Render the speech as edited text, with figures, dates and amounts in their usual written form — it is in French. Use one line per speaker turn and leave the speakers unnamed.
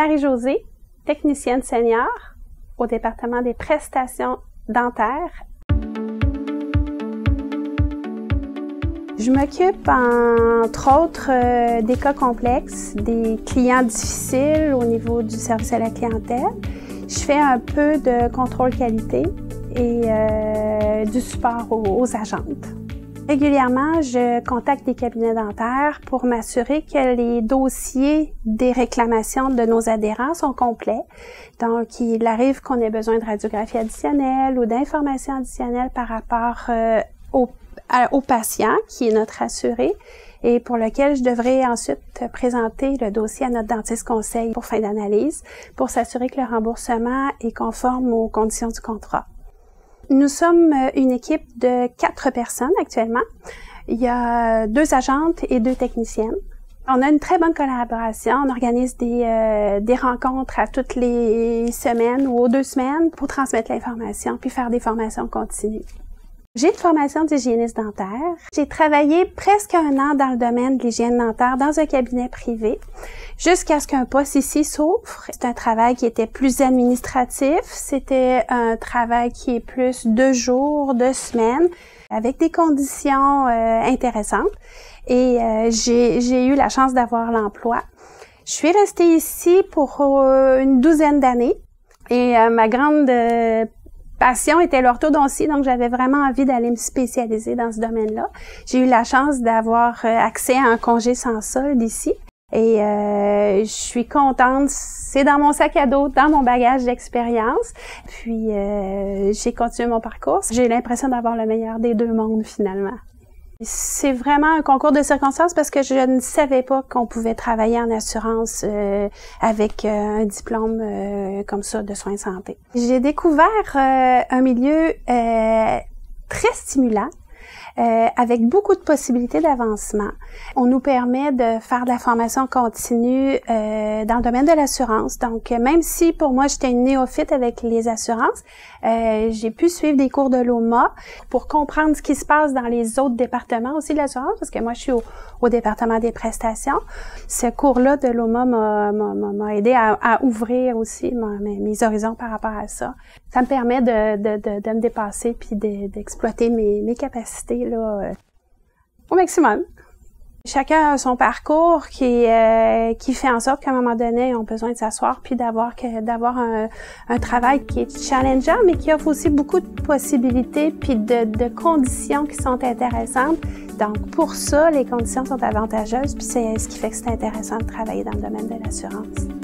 Marie-Josée, technicienne senior au département des prestations dentaires. Je m'occupe, entre autres, des cas complexes, des clients difficiles au niveau du service à la clientèle. Je fais un peu de contrôle qualité et du support aux agentes. Régulièrement, je contacte des cabinets dentaires pour m'assurer que les dossiers des réclamations de nos adhérents sont complets. Donc, il arrive qu'on ait besoin de radiographie additionnelle ou d'informations additionnelles par rapport au patient, qui est notre assuré, et pour lequel je devrais ensuite présenter le dossier à notre dentiste conseil pour fin d'analyse, pour s'assurer que le remboursement est conforme aux conditions du contrat. Nous sommes une équipe de 4 personnes actuellement. Il y a 2 agentes et 2 techniciennes. On a une très bonne collaboration. On organise des rencontres à toutes les semaines ou aux 2 semaines pour transmettre l'information puis faire des formations continues. J'ai une formation d'hygiéniste dentaire. J'ai travaillé presque 1 an dans le domaine de l'hygiène dentaire dans un cabinet privé jusqu'à ce qu'un poste ici s'ouvre. C'est un travail qui était plus administratif. C'était un travail qui est plus 2 jours, 2 semaines avec des conditions intéressantes. Et j'ai eu la chance d'avoir l'emploi. Je suis restée ici pour une 12aine d'années et ma grande passion était l'orthodontie, donc j'avais vraiment envie d'aller me spécialiser dans ce domaine-là. J'ai eu la chance d'avoir accès à un congé sans solde ici et je suis contente. C'est dans mon sac à dos, dans mon bagage d'expérience. Puis j'ai continué mon parcours. J'ai l'impression d'avoir le meilleur des 2 mondes finalement. C'est vraiment un concours de circonstances parce que je ne savais pas qu'on pouvait travailler en assurance avec un diplôme comme ça de soins de santé. J'ai découvert un milieu très stimulant, avec beaucoup de possibilités d'avancement. On nous permet de faire de la formation continue dans le domaine de l'assurance. Donc, même si pour moi, j'étais une néophyte avec les assurances, j'ai pu suivre des cours de l'OMA pour comprendre ce qui se passe dans les autres départements aussi de l'assurance, parce que moi, je suis au département des prestations. Ce cours-là de l'OMA m'a aidé à ouvrir aussi mes horizons par rapport à ça. Ça me permet de me dépasser puis d'exploiter mes capacités là, au maximum. Chacun a son parcours qui fait en sorte qu'à un moment donné, ils ont besoin de s'asseoir puis d'avoir un travail qui est challengeant, mais qui offre aussi beaucoup de possibilités puis de conditions qui sont intéressantes. Donc, pour ça, les conditions sont avantageuses puis c'est ce qui fait que c'est intéressant de travailler dans le domaine de l'assurance.